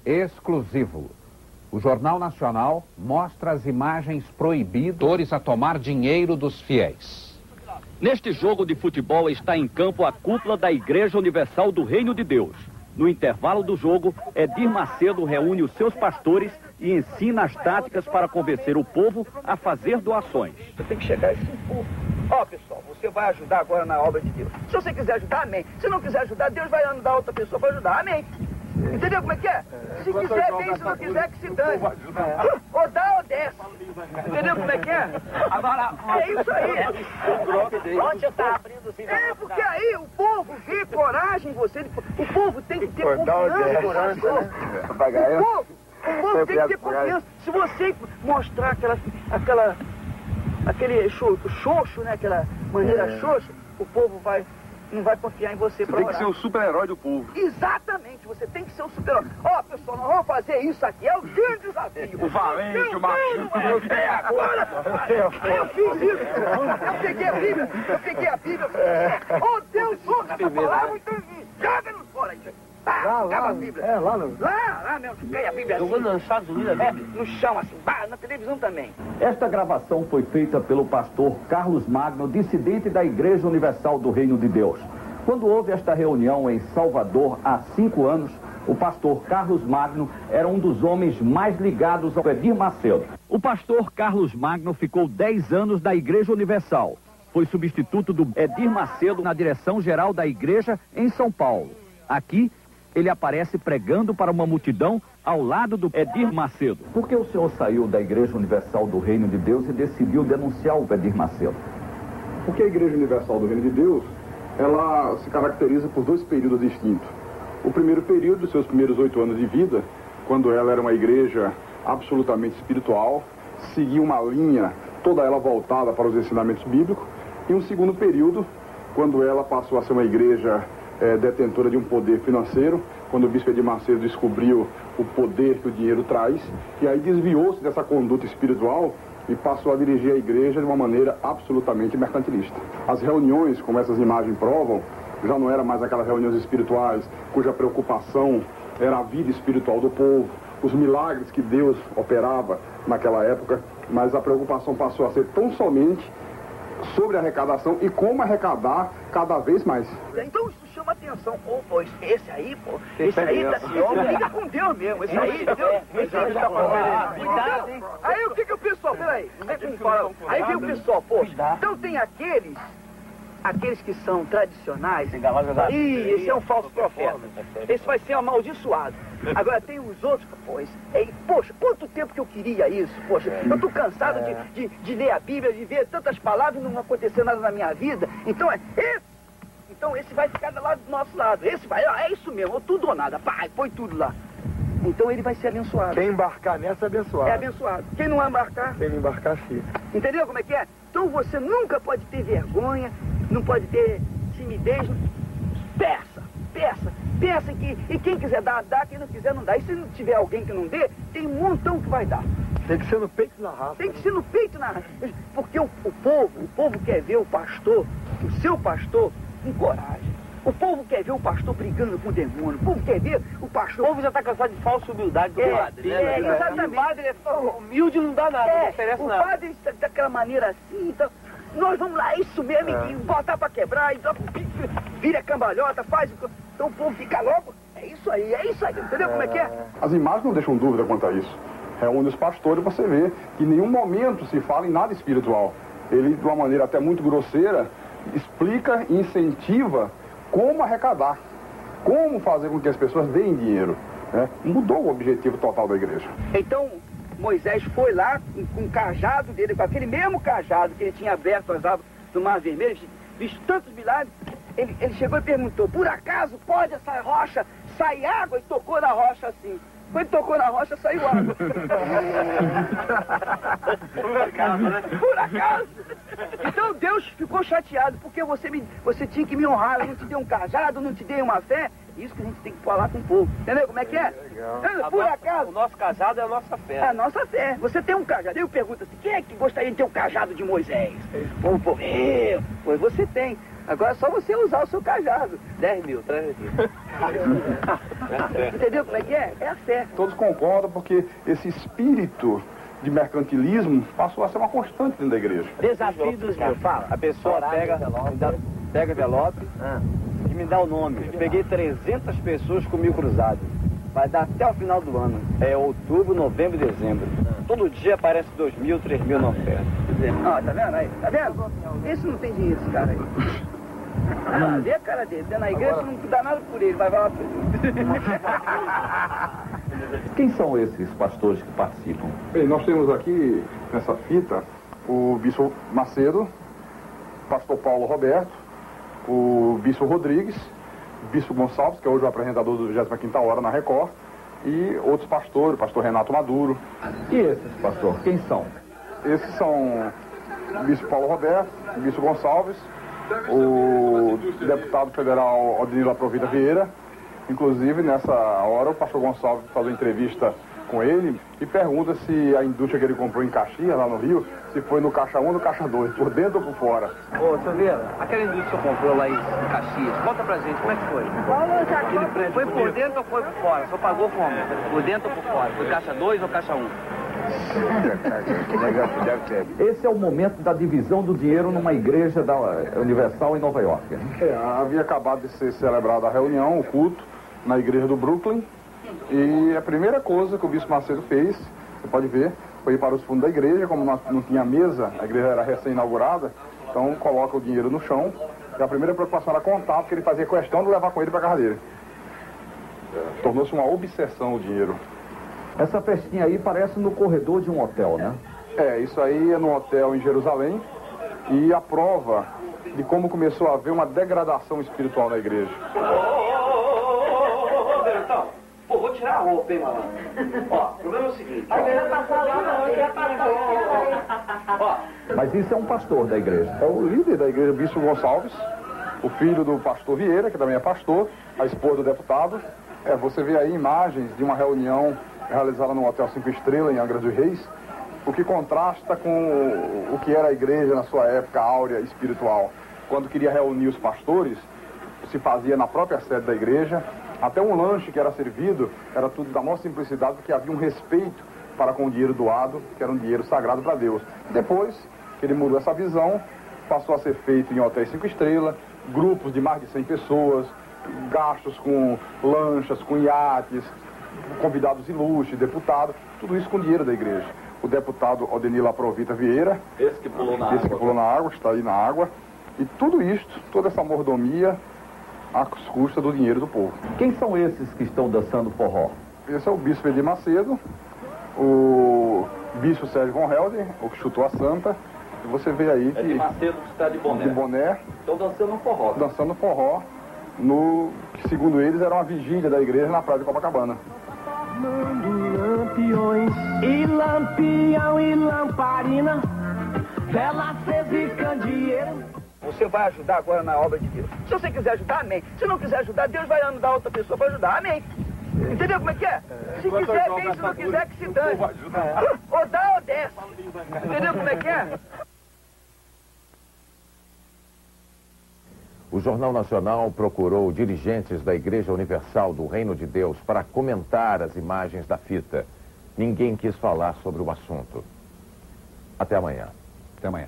exclusivo. O Jornal Nacional mostra as imagens proibidas a tomar dinheiro dos fiéis. Neste jogo de futebol está em campo a cúpula da Igreja Universal do Reino de Deus. No intervalo do jogo, Edir Macedo reúne os seus pastores e ensina as táticas para convencer o povo a fazer doações. Você tem que chegar a esse povo. Ó, pessoal, você vai ajudar agora na obra de Deus. Se você quiser ajudar, amém. Se não quiser ajudar, Deus vai andar outra pessoa para ajudar, amém. Entendeu como é que é? Se quiser, bem, se não quiser, que se dane. Ou dá ou desce. Entendeu como é que é? Agora, é isso aí. Onde você está abrindo assim? É, porque aí o povo vê coragem em você. O povo tem que ter confiança no pastor. O povo tem que ter confiança. Se você mostrar aquele xoxo, né? Aquela maneira xoxa, o povo não vai confiar em você para orar. Você tem que ser o super-herói do povo. Exatamente, você tem que ser o super-herói. Ó, pessoal, nós vamos fazer isso aqui, é o grande desafio. O valente, o macho. Agora, eu fiz isso. Eu peguei a Bíblia. Ó, Deus, ouça essa palavra, então joga-nos fora aí. Acaba a Bíblia. Lá mesmo, joguei a Bíblia assim. Jogando nos Estados Unidos a Bíblia? No chão, assim, na televisão também. Esta gravação foi feita pelo pastor Carlos Magno, dissidente da Igreja Universal do Reino de Deus. Quando houve esta reunião em Salvador há 5 anos, o pastor Carlos Magno era um dos homens mais ligados ao Edir Macedo. O pastor Carlos Magno ficou 10 anos da Igreja Universal. Foi substituto do Edir Macedo na direção-geral da igreja em São Paulo. Aqui, ele aparece pregando para uma multidão ao lado do Edir Macedo. Por que o senhor saiu da Igreja Universal do Reino de Deus e decidiu denunciar o Edir Macedo? Porque a Igreja Universal do Reino de Deus, ela se caracteriza por 2 períodos distintos. O primeiro período, seus primeiros 8 anos de vida, quando ela era uma igreja absolutamente espiritual, seguia uma linha, toda ela voltada para os ensinamentos bíblicos. E um segundo período, quando ela passou a ser uma igreja detentora de um poder financeiro, quando o bispo Edir Macedo descobriu o poder que o dinheiro traz, e aí desviou-se dessa conduta espiritual e passou a dirigir a igreja de uma maneira absolutamente mercantilista. As reuniões, como essas imagens provam, já não eram mais aquelas reuniões espirituais cuja preocupação era a vida espiritual do povo, os milagres que Deus operava naquela época, mas a preocupação passou a ser tão somente sobre a arrecadação e como arrecadar cada vez mais. Então isso chama atenção. Pô, esse aí, briga com Deus mesmo. Esse aí, aí o que o pessoal, peraí, aí vem o pessoal, pô, então tem aqueles que são tradicionais, esse é um falso profeta, esse vai ser amaldiçoado. Agora tem os outros, poxa, quanto tempo que eu queria isso, poxa, eu tô cansado de ler a Bíblia, de ver tantas palavras e não acontecer nada na minha vida, então esse vai ficar lá do nosso lado, esse vai, é isso mesmo, tudo ou nada, põe tudo lá. Então ele vai ser abençoado. Quem embarcar nessa é abençoado. É abençoado. Quem não embarcar? Quem não embarcar, sim. Entendeu como é que é? Então você nunca pode ter vergonha, não pode ter timidez. Peça e quem quiser dar, dá, quem não quiser não dá. E se não tiver alguém que não dê, tem um montão que vai dar. Tem que ser no peito e na raça. Tem que ser no peito e na raça. Porque o povo quer ver o pastor, o seu pastor, com coragem. O povo quer ver o pastor brigando com o demônio. O povo quer ver o pastor... O povo já está cansado de falsa humildade do padre, né? Exatamente. O padre é humilde, não dá nada, não interessa nada. O padre está daquela maneira assim, então... Nós vamos lá, isso mesmo, e botar pra quebrar, então vira cambalhota, faz... Então o povo fica logo, é isso aí, entendeu como é que é? As imagens não deixam dúvida quanto a isso. Reúne os pastores e você vê que em nenhum momento se fala em nada espiritual. Ele, de uma maneira até muito grosseira, explica e incentiva como arrecadar, como fazer com que as pessoas deem dinheiro, né? Mudou o objetivo total da igreja. Então, Moisés foi lá com o cajado dele, com aquele mesmo cajado que ele tinha aberto as águas do Mar Vermelho, visto tantos milagres, ele chegou e perguntou, por acaso pode essa rocha sair água? E tocou na rocha assim. Quando tocou na rocha, saiu água. Por acaso, né? Por acaso. Então Deus ficou chateado, porque você tinha que me honrar, eu não te dei um cajado, não te dei uma fé. Isso que a gente tem que falar com o povo. Entendeu como é que é? Por acaso. O nosso cajado é a nossa fé. É a nossa fé. Você tem um cajado. Eu pergunto assim, quem é que gostaria de ter um cajado de Moisés? O povo, pois você tem. Agora é só você usar o seu cajado. 10 mil, traz aqui. Entendeu como é que é? É a fé. Todos concordam porque esse espírito de mercantilismo passou a ser uma constante dentro da igreja. Desafio dos meus, fala. A pessoa pega envelope e me dá o nome. Eu peguei 300 pessoas comigo cruzado. Vai dar até o final do ano. É outubro, novembro e dezembro. Todo dia aparece 2 mil, 3 mil na oferta. Ó, tá vendo aí? Tá vendo? Esse não tem dinheiro, esse cara aí. Ah, vê a cara dele. Tá na igreja, não dá nada por ele. Vai lá por ele. Quem são esses pastores que participam? Bem, nós temos aqui, nessa fita, o bispo Macedo, pastor Paulo Roberto, o bispo Rodrigues, o bispo Gonçalves, que é hoje o apresentador do 25ª Hora na Record, e outros pastores, o pastor Renato Maduro. E esses, pastor, quem são? Esses são o bispo Paulo Roberto, o bispo Gonçalves, o deputado federal Odinilo Aprovita Vieira. Inclusive, nessa hora, o pastor Gonçalves faz uma entrevista com ele e pergunta se a indústria que ele comprou em Caxias, lá no Rio, se foi no caixa 1 ou no caixa 2, por dentro ou por fora. Ô, Silveira, aquela indústria que você comprou lá em Caxias, conta pra gente, como é que foi? Foi por dentro ou foi por fora? Você pagou como? Por dentro ou por fora? Foi caixa 2 ou caixa 1? Esse é o momento da divisão do dinheiro numa igreja da Universal em Nova York. Havia acabado de ser celebrada a reunião, o culto, na igreja do Brooklyn. E a primeira coisa que o bispo Macedo fez, você pode ver, foi ir para os fundos da igreja. Como não tinha mesa, a igreja era recém-inaugurada, então coloca o dinheiro no chão. E a primeira preocupação era contar, porque ele fazia questão de levar com ele para a casa dele. Tornou-se uma obsessão o dinheiro. Essa festinha aí parece no corredor de um hotel, né? É, isso aí é num hotel em Jerusalém. E a prova de como começou a haver uma degradação espiritual na igreja. Pô, vou tirar a roupa, hein, malandro? Ó, o problema é o seguinte. Ó. Mas isso é um pastor da igreja. É o líder da igreja, o bispo Gonçalves, o filho do pastor Vieira, que também é pastor, a esposa do deputado. Você vê aí imagens de uma reunião realizada no Hotel 5 Estrelas, em Angra dos Reis, o que contrasta com o que era a igreja na sua época áurea espiritual. Quando queria reunir os pastores, se fazia na própria sede da igreja. Até um lanche que era servido era tudo da maior simplicidade, porque havia um respeito para com o dinheiro doado, que era um dinheiro sagrado para Deus. Depois que ele mudou essa visão, passou a ser feito em hotéis 5 estrelas, grupos de mais de 100 pessoas, gastos com lanchas, com iates, convidados ilustres, deputados, tudo isso com dinheiro da igreja. O deputado Odinilo Aprovita Vieira, Esse que pulou na água, está aí na água, e tudo isto, toda essa mordomia, às custas do dinheiro do povo. Quem são esses que estão dançando forró? Esse é o bispo Edir Macedo, o bispo Sérgio Von Helder, o que chutou a santa. E você vê aí que... Edir Macedo que está de boné. De boné. Estão dançando forró. Dançando forró, que segundo eles era uma vigília da igreja na praia de Copacabana. Lampiões e lampião e lamparina, vela acesa e candeeiro. Você vai ajudar agora na obra de Deus. Se você quiser ajudar, amém. Se não quiser ajudar, Deus vai mandar outra pessoa para ajudar, amém. Entendeu como é que é? Se quiser, bem, se não quiser, que se dane. Ou dá ou desce. Entendeu como é que é? O Jornal Nacional procurou dirigentes da Igreja Universal do Reino de Deus para comentar as imagens da fita. Ninguém quis falar sobre o assunto. Até amanhã. Até amanhã.